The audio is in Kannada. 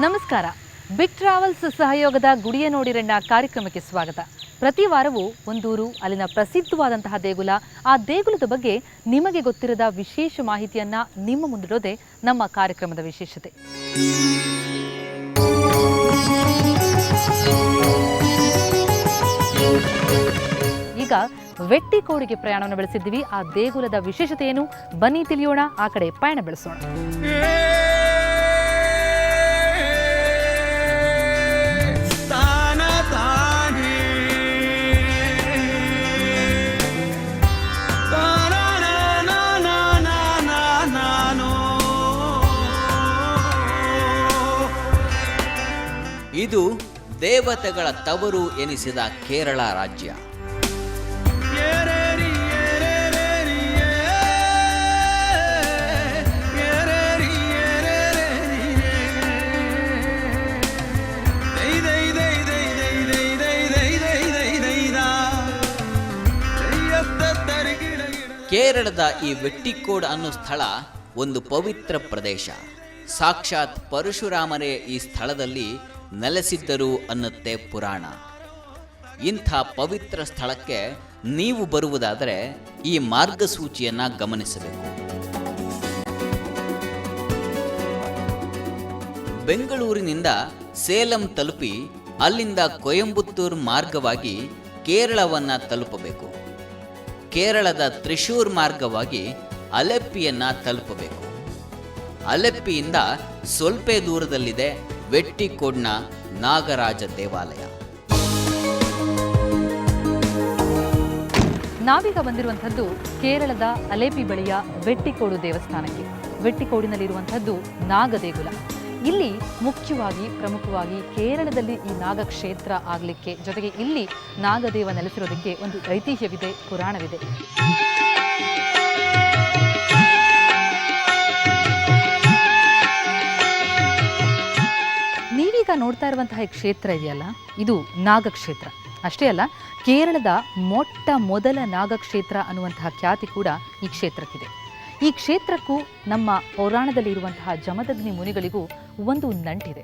ನಮಸ್ಕಾರ. ಬಿಗ್ ಟ್ರಾವೆಲ್ಸ್ ಸಹಯೋಗದ ಗುಡಿಯ ನೋಡಿರಣ್ಣ ಕಾರ್ಯಕ್ರಮಕ್ಕೆ ಸ್ವಾಗತ. ಪ್ರತಿ ವಾರವೂ ಒಂದೂರು, ಅಲ್ಲಿನ ಪ್ರಸಿದ್ಧವಾದಂತಹ ದೇಗುಲ, ಆ ದೇಗುಲದ ಬಗ್ಗೆ ನಿಮಗೆ ಗೊತ್ತಿರದ ವಿಶೇಷ ಮಾಹಿತಿಯನ್ನ ನಿಮ್ಮ ಮುಂದಿಡೋದೇ ನಮ್ಮ ಕಾರ್ಯಕ್ರಮದ ವಿಶೇಷತೆ. ಈಗ ವೆಟ್ಟಿಕೋಡಿಗೆ ಪ್ರಯಾಣವನ್ನು ಬೆಳೆಸಿದ್ದೀವಿ. ಆ ದೇಗುಲದ ವಿಶೇಷತೆ ಏನು, ಬನ್ನಿ ತಿಳಿಯೋಣ, ಆ ಕಡೆ ಪಯಣ ಬೆಳೆಸೋಣ. ಇದು ದೇವತೆಗಳ ತವರು ಎನಿಸಿದ ಕೇರಳ ರಾಜ್ಯ. ಕೇರಳದ ಈ ವೆಟ್ಟಿಕೋಡ್ ಅನ್ನೋ ಸ್ಥಳ ಒಂದು ಪವಿತ್ರ ಪ್ರದೇಶ. ಸಾಕ್ಷಾತ್ ಪರಶುರಾಮರೇ ಈ ಸ್ಥಳದಲ್ಲಿ ನೆಲೆಸಿದ್ದರು ಅನ್ನುತ್ತೆ ಪುರಾಣ. ಇಂಥ ಪವಿತ್ರ ಸ್ಥಳಕ್ಕೆ ನೀವು ಬರುವುದಾದರೆ ಈ ಮಾರ್ಗಸೂಚಿಯನ್ನು ಗಮನಿಸಬೇಕು. ಬೆಂಗಳೂರಿನಿಂದ ಸೇಲಂ ತಲುಪಿ ಅಲ್ಲಿಂದ ಕೊಯಂಬತ್ತೂರು ಮಾರ್ಗವಾಗಿ ಕೇರಳವನ್ನು ತಲುಪಬೇಕು. ಕೇರಳದ ತ್ರಿಶೂರ್ ಮಾರ್ಗವಾಗಿ ಅಲೆಪ್ಪಿಯನ್ನು ತಲುಪಬೇಕು. ಅಲೆಪ್ಪಿಯಿಂದ ಸ್ವಲ್ಪ ದೂರದಲ್ಲಿದೆ ವೆಟ್ಟಿಕೋಡ್ನ ನಾಗರಾಜ ದೇವಾಲಯ. ನಾವೀಗ ಬಂದಿರುವಂಥದ್ದು ಕೇರಳದ ಅಲೆಪಿ ಬಳಿಯ ವೆಟ್ಟಿಕೋಡು ದೇವಸ್ಥಾನಕ್ಕೆ. ವೆಟ್ಟಿಕೋಡಿನಲ್ಲಿರುವಂಥದ್ದು ನಾಗ ದೇಗುಲ. ಇಲ್ಲಿ ಪ್ರಮುಖವಾಗಿ ಕೇರಳದಲ್ಲಿ ಈ ನಾಗ ಕ್ಷೇತ್ರ ಆಗಲಿಕ್ಕೆ, ಜೊತೆಗೆ ಇಲ್ಲಿ ನಾಗದೇವ ನೆಲೆಸಿರೋದಕ್ಕೆ ಒಂದು ಐತಿಹ್ಯವಿದೆ, ಪುರಾಣವಿದೆ. ನೀವೀಗ ನೋಡ್ತಾ ಇರುವಂತಹ ಈ ಕ್ಷೇತ್ರ ಇದೆಯಲ್ಲ, ಇದು ನಾಗಕ್ಷೇತ್ರ. ಅಷ್ಟೇ ಅಲ್ಲ, ಕೇರಳದ ಮೊಟ್ಟ ಮೊದಲ ನಾಗಕ್ಷೇತ್ರ ಅನ್ನುವಂತಹ ಖ್ಯಾತಿ ಕೂಡ ಈ ಕ್ಷೇತ್ರಕ್ಕಿದೆ. ಈ ಕ್ಷೇತ್ರಕ್ಕೂ ನಮ್ಮ ಪೌರಾಣದಲ್ಲಿ ಇರುವಂತಹ ಜಮದಗ್ನಿ ಮುನಿಗಳಿಗೂ ಒಂದು ನಂಟಿದೆ.